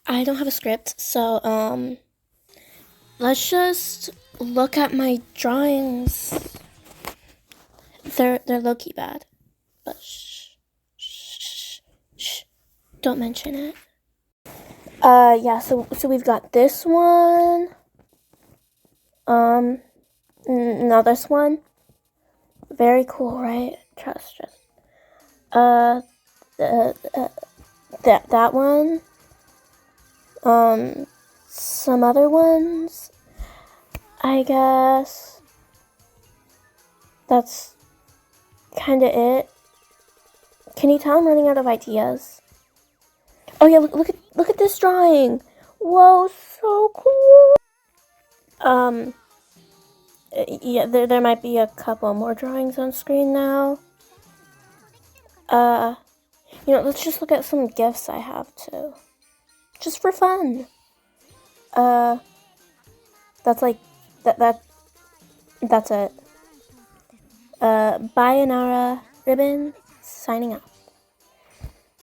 I don't have a script, so let's just look at my drawings. They're low-key bad, but shh, don't mention it. Yeah, so we've got this one. No, this one. Very cool, right? Trust. That one. Some other ones. I guess that's kind of it. Can you tell I'm running out of ideas? Oh yeah, look at this drawing. Whoa, so cool. Yeah, there might be a couple more drawings on screen now. Let's just look at some gifts I have too. Just for fun. That's like, that's it. Bayonara Ribbon, signing off.